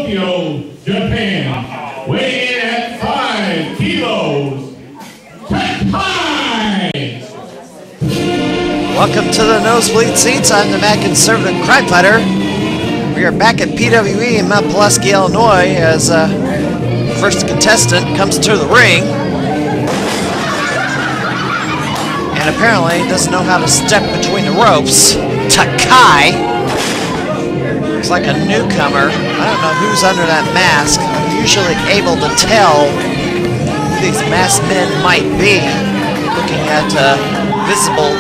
Tokyo, Japan. Weighing in at 5 kilos, Takai! Welcome to the nosebleed seats. I'm the mad conservative crime fighter. We are back at PWE in Mount Pulaski, Illinois, as first contestant comes to the ring. And apparently doesn't know how to step between the ropes. Takai. Looks like a newcomer. I don't know who's under that mask. I'm usually able to tell who these masked men might be, looking at visible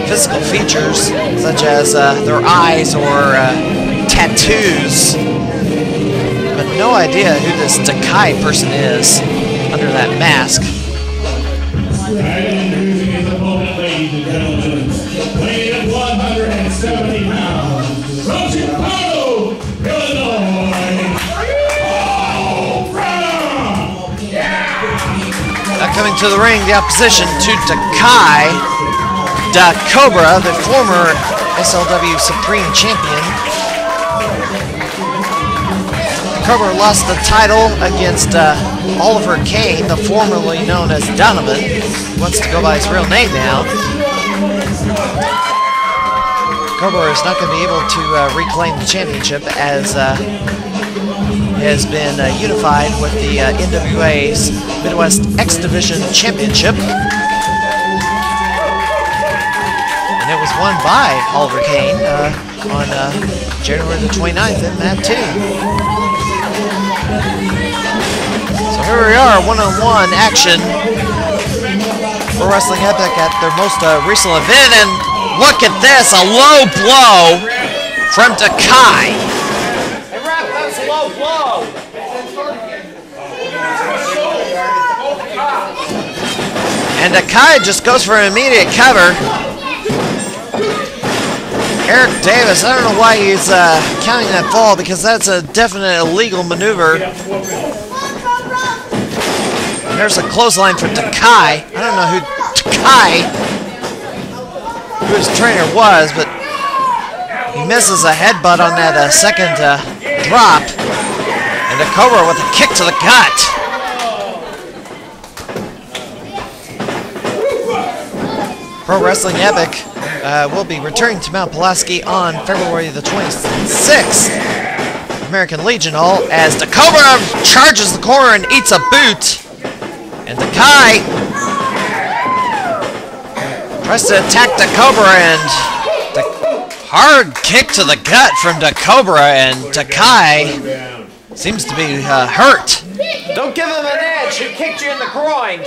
physical features, such as their eyes or tattoos. But no idea who this Takai person is under that mask. Ladies and gentlemen, weighing at 170 pounds, from Chicago, Illinois, Now coming to the ring, the opposition to Takai, DaCobra, the former SLW Supreme Champion. DaCobra lost the title against Oliver Kane, the formerly known as Donovan. He wants to go by his real name now. DaCobra is not going to be able to reclaim the championship, as he has been unified with the NWA's Midwest X Division Championship. And it was won by Oliver Kane on January the 29th in that team. So here we are, one-on-one action for Wrestling Epic at their most recent event, and look at this, a low blow from Takai. Hey, Rap, that's a low blow. And Takai just goes for an immediate cover. Eric Davis, I don't know why he's counting that fall, because that's a definite illegal maneuver. And there's a clothesline for Takai. I don't know who Takai, who his trainer was, but he misses a headbutt on that second drop. And DaCobra with a kick to the gut. Pro Wrestling Epic will be returning to Mount Pulaski on February the 26th, American Legion Hall, as DaCobra charges the corner and eats a boot. And Takai tries to attack DaCobra, and the hard kick to the gut from DaCobra, and Takai seems to be hurt. Don't give him an edge. He kicked you in the groin.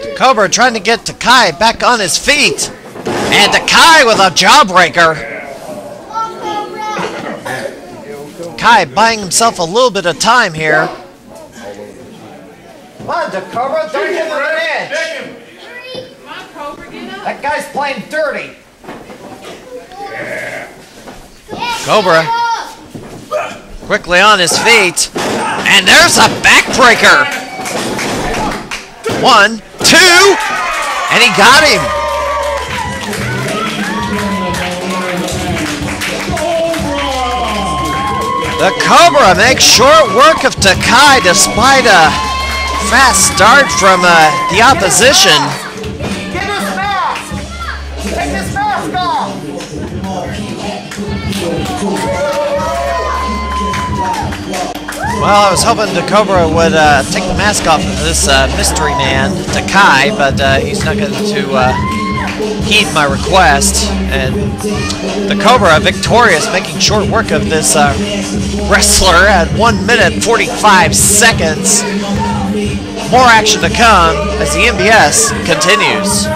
DaCobra trying to get Takai back on his feet, and Takai with a jawbreaker. Takai buying himself a little bit of time here. Come on, DaCobra, don't give him an edge. That guy's playing dirty. Cobra quickly on his feet, and there's a backbreaker. 1, 2, and he got him. DaCobra makes short work of Takai despite a fast start from the opposition. Get his mask. Take his mask off. Well, I was hoping DaCobra would take the mask off of this mystery man, Takai, but he's not going to heed my request. And DaCobra victorious, making short work of this wrestler at 1 minute 45 seconds. More action to come as the MBS continues.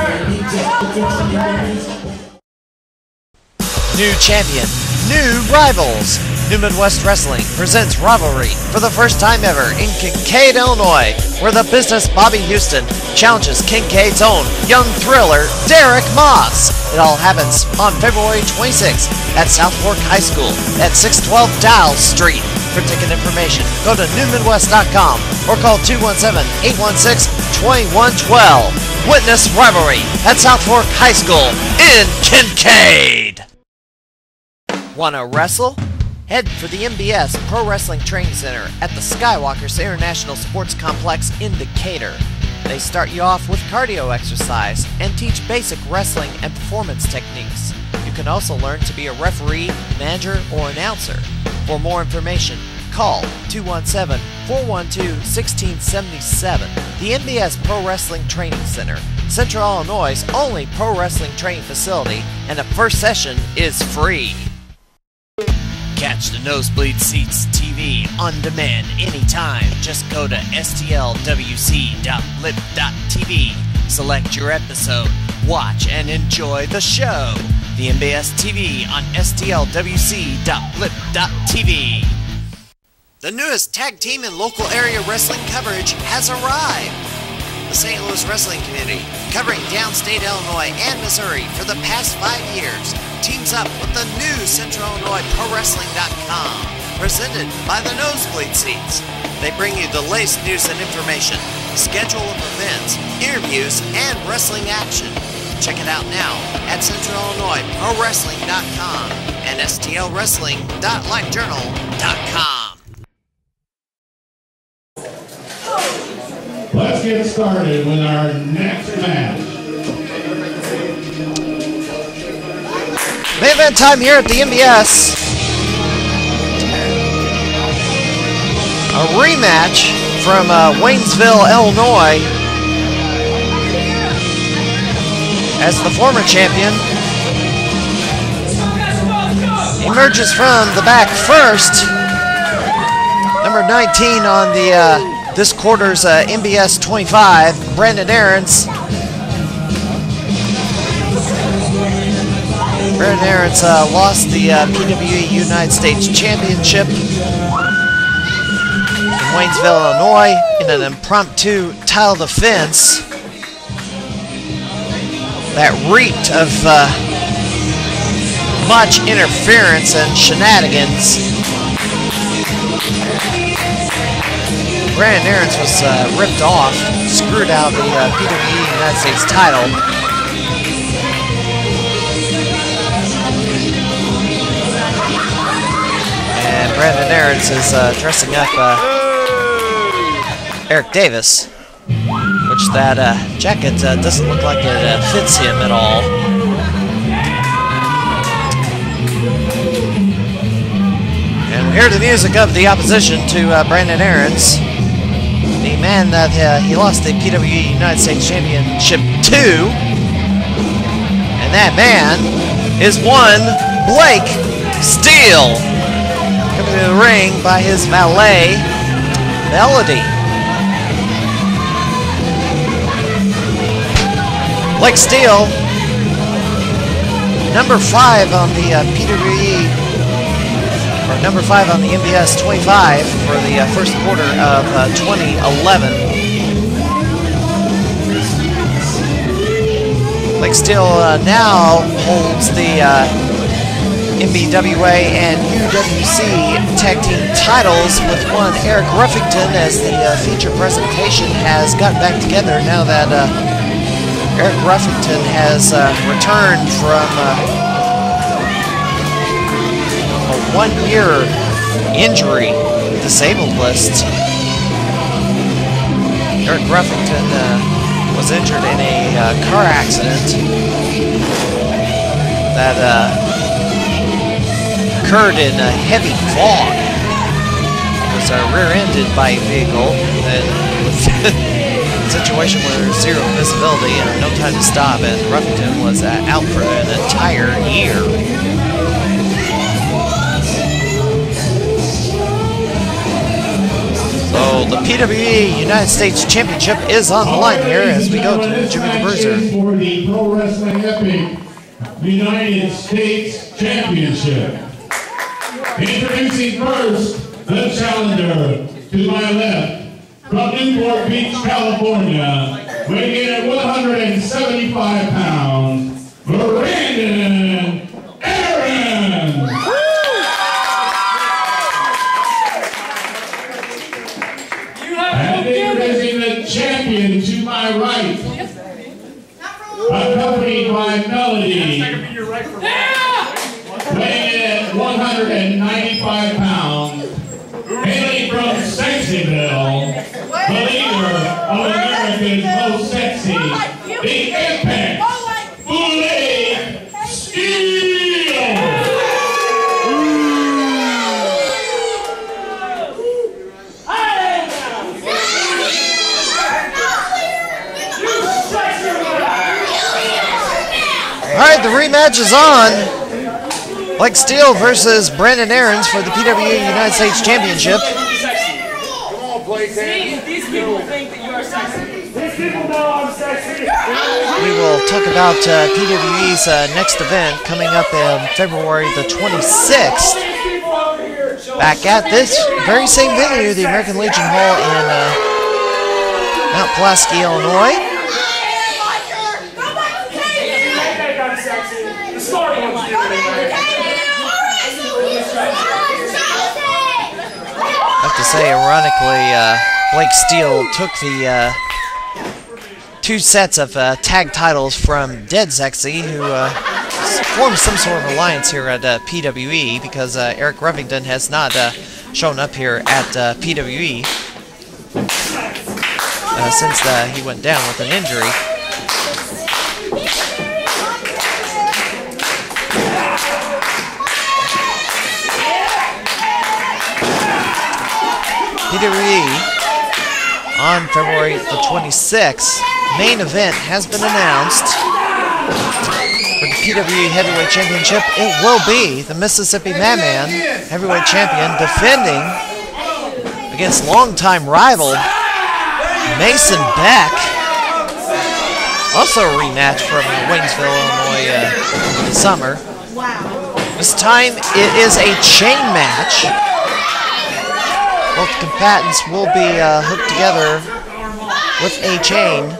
New champion, new rivals. New Midwest Wrestling presents Rivalry for the first time ever in Kincaid, Illinois, where the business Bobby Houston challenges Kincaid's own young thriller, Derek Moss. It all happens on February 26th at South Fork High School at 612 Dalles Street. For ticket information, go to newmidwest.com or call 217-816-2112. Witness Rivalry at South Fork High School in Kincaid. Wanna wrestle? Head for the MBS Pro Wrestling Training Center at the Skywalkers International Sports Complex in Decatur. They start you off with cardio exercise and teach basic wrestling and performance techniques. You can also learn to be a referee, manager, or announcer. For more information, call 217-412-1677. The MBS Pro Wrestling Training Center, Central Illinois' only pro wrestling training facility, and the first session is free. Catch the Nosebleed Seats TV on demand anytime. Just go to stlwc.lip.tv, select your episode, watch and enjoy the show. The MBS TV on stlwc.lip.tv. The newest tag team and local area wrestling coverage has arrived. The St. Louis wrestling community, covering downstate Illinois and Missouri for the past 5 years, teams up with the new Central Illinois Pro Wrestling.com, presented by the Nosebleed Seats. They bring you the latest news and information, schedule of events, interviews, and wrestling action. Check it out now at Central Illinois Pro Wrestling.com and stlwrestling.livejournal.com. Let's get started with our next match. Main event time here at the MBS. A rematch from Waynesville, Illinois, as the former champion emerges from the back first. Number 19 on the this quarter's MBS 25, Brandon Aarons. Brandon Aarons lost the PWE United States Championship in Waynesville, Illinois, in an impromptu title defense that reeked of much interference and shenanigans. Brandon Aarons was ripped off, screwed out of the PWE United States title. And Brandon Aarons is dressing up Eric Davis, which that jacket doesn't look like it fits him at all. And we hear the music of the opposition to Brandon Aarons. The man that he lost the PWE United States Championship to, and that man is one Blake Steele, coming to the ring by his valet, Melody. Blake Steele, number 5 on the PWE, or number 5 on the MBS 25 for the first quarter of 2011. Blake Steele now holds the MBWA and UWC tag team titles with one Eric Ruffington, as the feature presentation has gotten back together now that Eric Ruffington has returned from a 1-year injury disabled list. Eric Ruffington was injured in a car accident that occurred in a heavy fog. He was rear-ended by a vehicle, and with a situation where there's zero visibility and no time to stop, and Ruffington was out for an entire year. So the PWE United States Championship is on the line here as we go to Jimmy the Bruiser. For the Pro Wrestling Epic United States Championship. Introducing first the challenger to my left, from Newport Beach, California, weighing in at 175 pounds, Brandon Aarons. And introducing the champion to my right, accompanied by Melody, weighing in at 195 185 pounds, hailing from Sexyville, the leader of America's Most Sexy, the Apex, Pulaski. All right, the rematch is on. Blake Steele versus Brandon Aarons for the PWE United States Championship. Come on, Blake. These people think that you are sexy. These people know I'm sexy. We will talk about PWE's next event coming up on February the 26th. Back at this very same venue, the American Legion Hall in Mount Pulaski, Illinois. I have to say, ironically, Blake Steele took the 2 sets of tag titles from Dead Sexy, who formed some sort of alliance here at PWE, because Eric Ruffington has not shown up here at PWE since he went down with an injury. PWE on February the 26th. Main event has been announced for the PWE Heavyweight Championship. It will be the Mississippi Madman Heavyweight Champion defending against longtime rival Mason Beck. Also a rematch from Waynesville, Illinois summer. This time it is a chain match. Both combatants will be hooked together with a chain.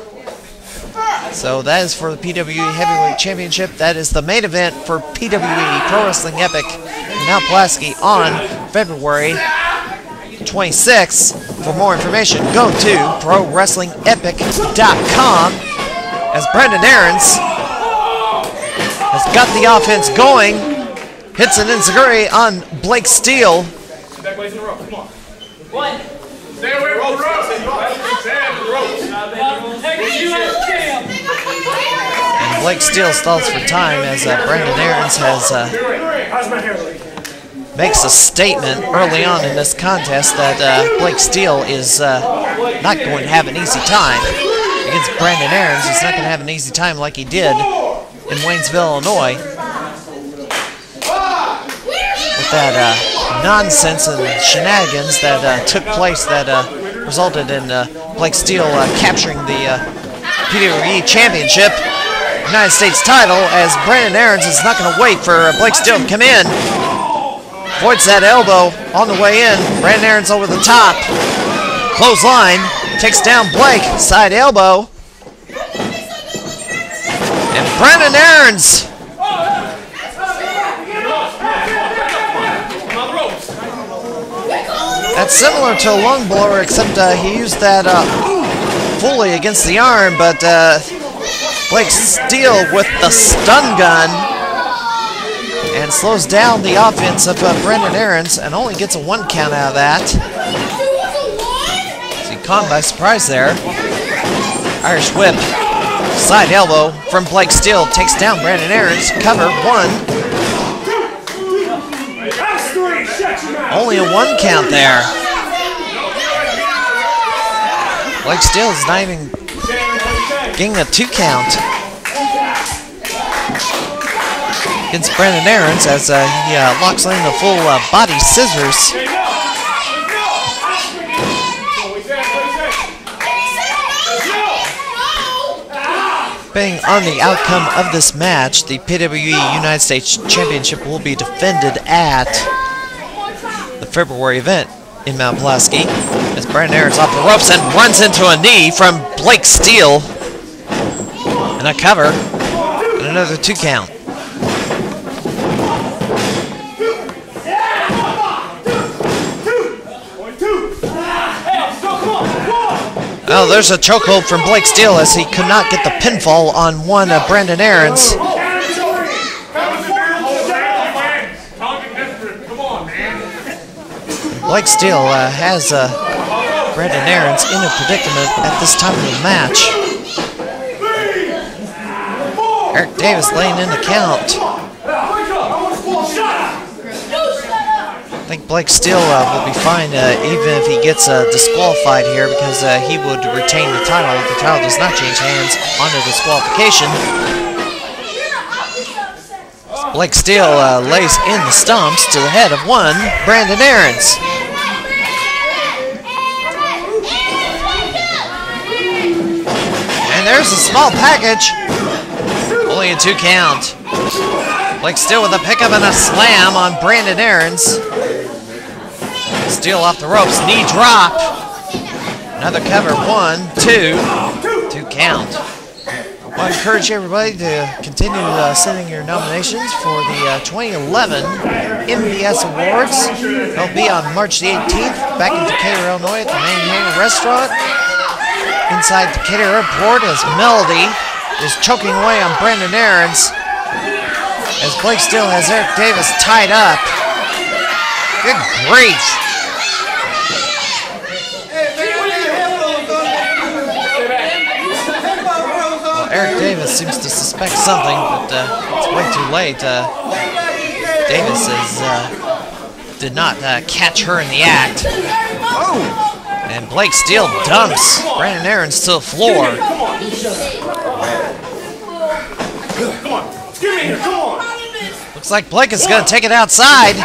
So that is for the PWE Heavyweight Championship. That is the main event for PWE Pro Wrestling Epic in Mount Pulaski on February 26th. For more information, go to ProWrestlingEpic.com as Brandon Aarons has got the offense going. Hits an enziguri on Blake Steele. What? Stay away from the ropes. And Blake Steele stalls for time as Brandon Aarons has makes a statement early on in this contest that Blake Steele is not going to have an easy time against Brandon Aarons. He's not going to have an easy time like he did in Waynesville, Illinois, with that nonsense and shenanigans that took place that resulted in Blake Steele capturing the PWE Championship United States title, as Brandon Aarons is not going to wait for Blake Steele to come in. Avoids that elbow on the way in. Brandon Aarons over the top. Clothesline. Takes down Blake. Side elbow. And Brandon Aarons. That's similar to a lung blower, except he used that fully against the arm, but Blake Steele with the stun gun and slows down the offense of Brandon Aarons and only gets a 1 count out of that. So he caught him by surprise there. Irish whip. Side elbow from Blake Steele takes down Brandon Aarons. Cover 1. Only a 1 count there. Blake Steele is not even getting a 2 count against Brandon Aarons as he locks in the full body scissors. Depending on the outcome of this match, the PWE United States Championship will be defended at the February event in Mount Pulaski, as Brandon Aarons off the ropes and runs into a knee from Blake Steele. And a cover, and another 2 count. Oh, there's a chokehold from Blake Steele as he could not get the pinfall on one of Brandon Aarons. Blake Steele has Brandon Aarons in a predicament at this time of the match. Eric Davis laying in the count. I think Blake Steele will be fine even if he gets disqualified here, because he would retain the title. The title does not change hands on a disqualification. Blake Steele lays in the stumps to the head of one, Brandon Aarons. And there's a small package. Only a 2 count. Blake Steele with a pickup and a slam on Brandon Aarons. Steele off the ropes, knee drop. Another cover, 1, 2, 2 count. I encourage everybody to continue sending your nominations for the 2011 MBS Awards. They'll be on March the 18th back in Decatur, Illinois at the Main Hangar Restaurant. Inside Decatur Airport as Melody is choking away on Brandon Aarons as Blake Steele has Eric Davis tied up. Good grief. Well, Eric Davis seems to suspect something, but it's way too late. Davis did not catch her in the act. And Blake Steele dumps Brandon Aarons to the floor. Come on. Get me here. Come on. Looks like Blake is going to take it outside.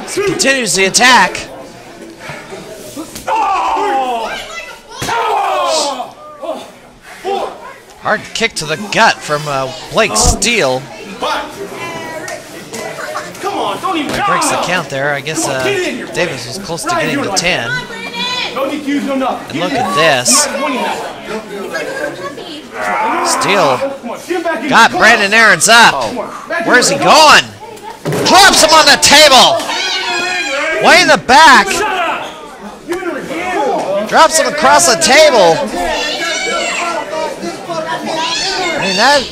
So continues the attack. Hard kick to the gut from Blake Steele. Come on, don't even Breaks the count there. I guess Davis was close to getting to 10. And look at this. Steele got Brandon Aarons up. Where's he going? Drops him on the table. Way in the back. Drops him across the table. I mean, that...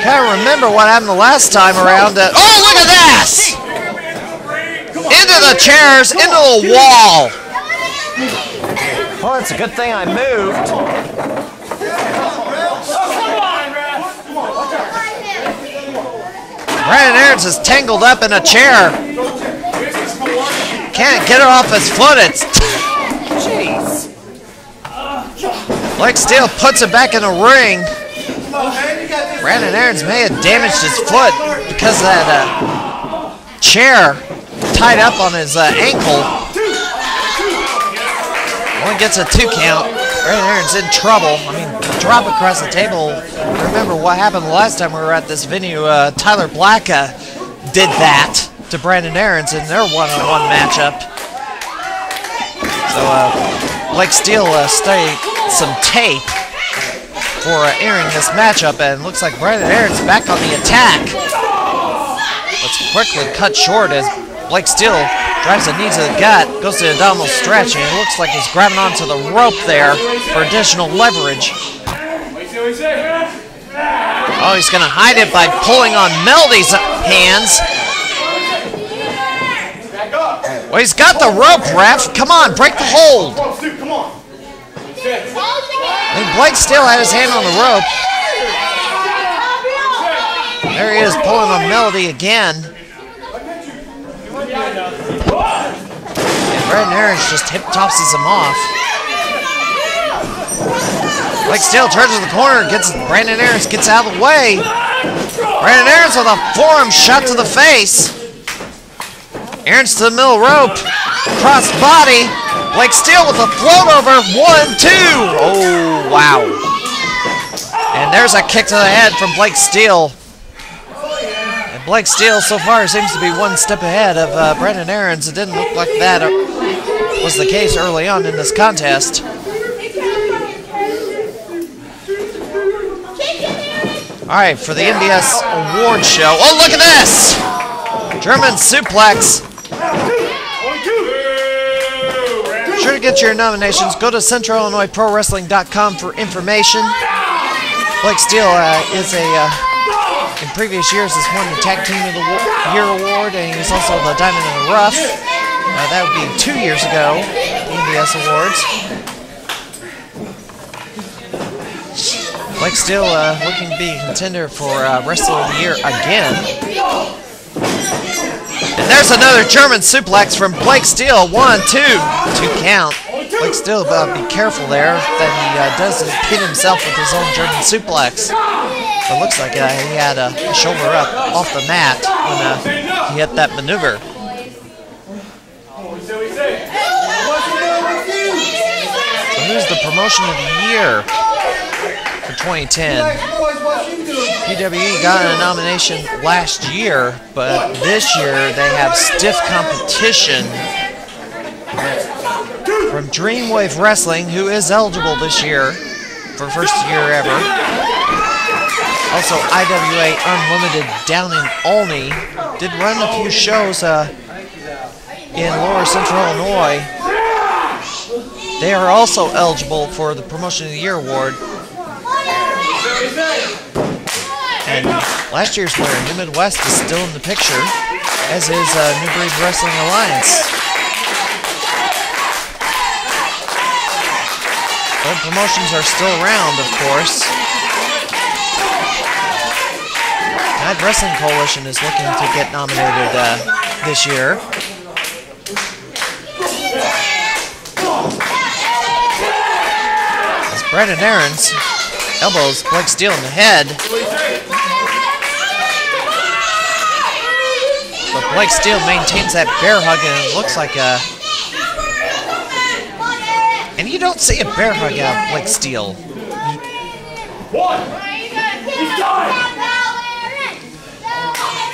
Kind of remember what happened the last time around. Oh, look at this! Into the chairs, into the wall. Well, it's a good thing I moved. Brandon Aarons is tangled up in a chair. Can't get her off his foot. It's... Jeez. Blake Steele puts it back in the ring. Brandon Aarons may have damaged his foot because of that chair tied up on his ankle. Only gets a 2 count. Brandon Aarons in trouble. I mean, drop across the table. Remember what happened the last time we were at this venue. Tyler Black did that to Brandon Aarons in their one-on-one matchup. So Blake Steele studied some tape for airing this matchup, and looks like Brandon Aarons back on the attack. Let's quickly cut short as Blake Steele drives a knee to the gut, goes to the abdominal stretch, and it looks like he's grabbing onto the rope there for additional leverage. Oh, he's going to hide it by pulling on Melody's hands. Well, he's got the rope, ref. Come on, break the hold. I mean, Blake Steele had his hand on the rope. There he is, pulling on Melody again. And Brandon Aarons just hip-tosses him off. Blake Steele turns to the corner, gets Brandon Aarons, gets out of the way. Brandon Aarons with a forearm shot to the face. Aarons to the middle rope, cross body. Blake Steele with a float over, 1, 2. Oh, wow. And there's a kick to the head from Blake Steele. And Blake Steele so far seems to be one step ahead of Brandon Aarons. It didn't look like that was the case early on in this contest. All right, for the MBS Award Show. Oh, look at this! German suplex. Be sure to get your nominations. Go to CentralIllinoisProWrestling.com for information. Blake Steele is a in previous years has won the Tag Team of the Year award, and he was also the Diamond in the Rough. That would be 2 years ago, the NBS Awards. Blake Steele looking to be a contender for Wrestler of the Year again. And there's another German suplex from Blake Steele. 1, 2, 2 count. Blake Steele, be careful there that he doesn't pin himself with his own German suplex. It looks like he had a shoulder up off the mat when he hit that maneuver. So who's the promotion of the year for 2010? PWE got a nomination last year, but this year they have stiff competition from Dreamwave Wrestling, who is eligible this year for first year ever. Also, IWA Unlimited down in Olney did run a few shows in Lower Central Illinois. They are also eligible for the Promotion of the Year award. And last year's winner, New Midwest, is still in the picture, as is New Breed Wrestling Alliance. But promotions are still around, of course. Mad Wrestling Coalition is looking to get nominated this year. As Brandon Aarons elbows Blake Steele in the head. But Blake Steele maintains that bear hug, and it looks like a... And you don't see a bear hug out of Blake Steele.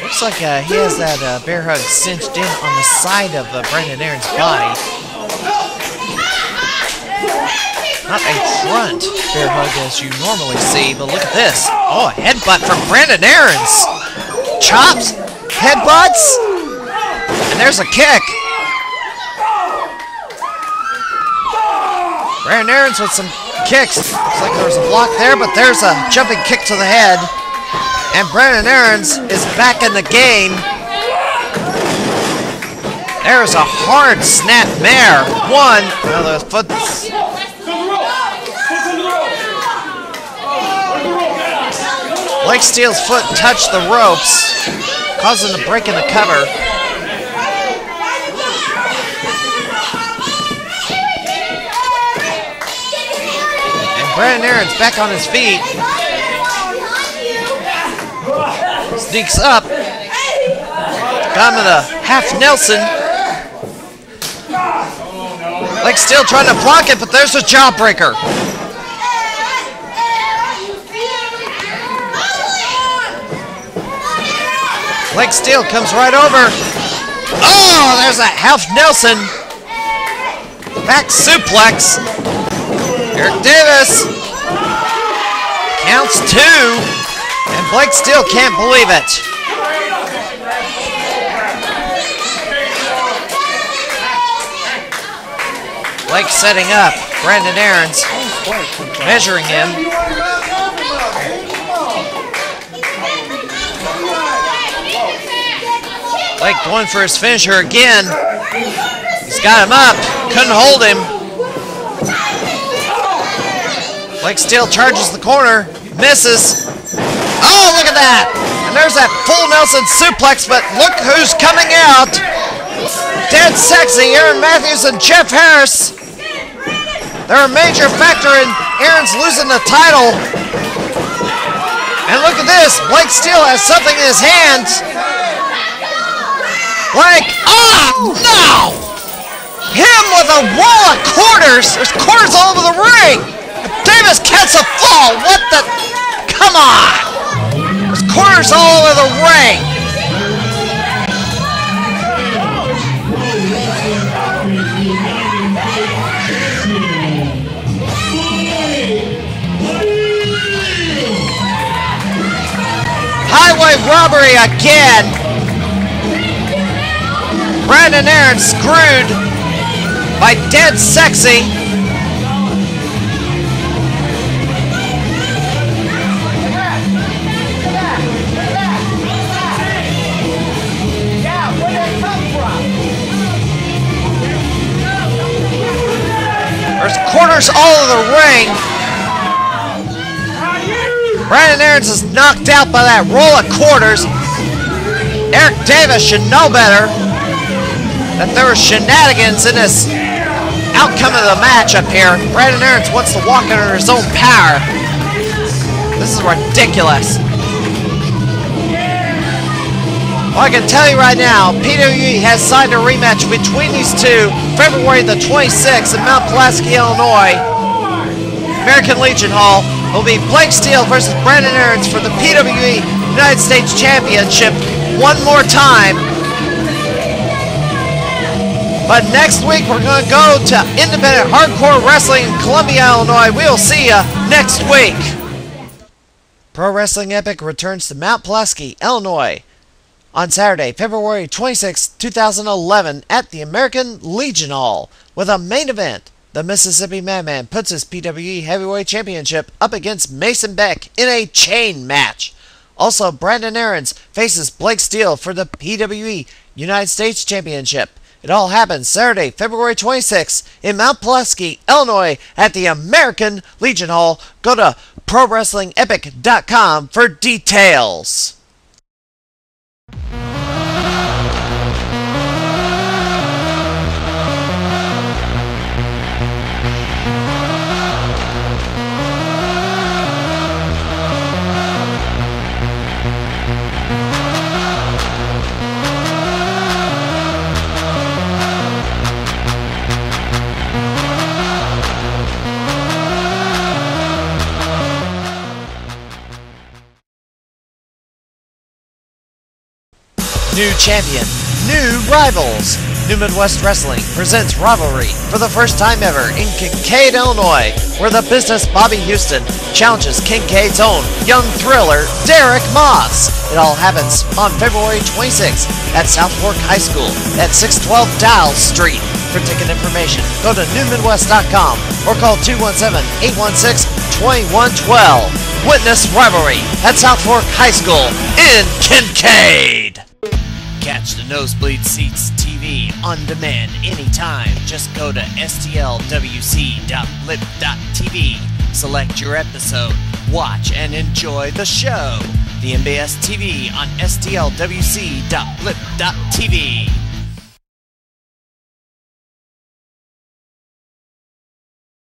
Looks like he has that bear hug cinched in on the side of Brandon Aarons' body. Not a front bear hug as you normally see, but look at this. Oh, a headbutt from Brandon Aarons. Chops, headbutts, and there's a kick. Brandon Aarons with some kicks. Looks like there was a block there, but there's a jumping kick to the head. And Brandon Aarons is back in the game. There's a hard snap mare. One. Well, the foot's... Blake Steele's foot touched the ropes, causing a break in the cover. Brandon Aarons back on his feet. Sneaks up. Got him in a half Nelson. Blake Steele trying to block it, but there's a jawbreaker. Blake Steele comes right over. Oh, there's a half Nelson. Back suplex. Eric Davis counts 2, and Blake Steele can't believe it. Blake setting up Brandon Aarons, measuring him. Blake going for his finisher again. He's got him up, couldn't hold him. Blake Steele charges the corner, misses. Oh, look at that! And there's that full Nelson suplex, but look who's coming out. Dead Sexy, Aaron Matthews and Jeff Harris. They're a major factor in Aaron's losing the title. And look at this, Blake Steele has something in his hands. Blake, oh no! Him with a wall of quarters. There's quarters all over the ring. Davis gets a fall. What the? Come on! There's quarters all over the ring. Highway robbery again. Brandon Aarons screwed by Dead Sexy. corners all of the ring. Brandon Aarons is knocked out by that roll of quarters. Eric Davis should know better that there were shenanigans in this outcome of the match up here. Brandon Aarons wants to walk under his own power. This is ridiculous. Well, I can tell you right now, PWE has signed a rematch between these two, February the 26th in Mount Pulaski, Illinois. American Legion Hall will be Blake Steele versus Brandon Aarons for the PWE United States Championship one more time. But next week we're going to go to Independent Hardcore Wrestling in Columbia, Illinois. We'll see you next week. Pro Wrestling Epic returns to Mount Pulaski, Illinois on Saturday, February 26, 2011 at the American Legion Hall with a main event. The Mississippi Madman puts his PWE Heavyweight Championship up against Mason Beck in a chain match. Also, Brandon Aarons faces Blake Steele for the PWE United States Championship. It all happens Saturday, February 26th in Mount Pulaski, Illinois at the American Legion Hall. Go to ProWrestlingEpic.com for details. New champion, new rivals. New Midwest Wrestling presents Rivalry for the first time ever in Kincaid, Illinois, where the business Bobby Houston challenges Kincaid's own young thriller, Derek Moss. It all happens on February 26th at South Fork High School at 612 Dial Street. For ticket information, go to newmidwest.com or call 217-816-2112. Witness Rivalry at South Fork High School in Kincaid. Catch the Nosebleed Seats TV on demand anytime. Just go to stlwc.blip.tv. Select your episode, watch, and enjoy the show. The MBS TV on stlwc.blip.tv.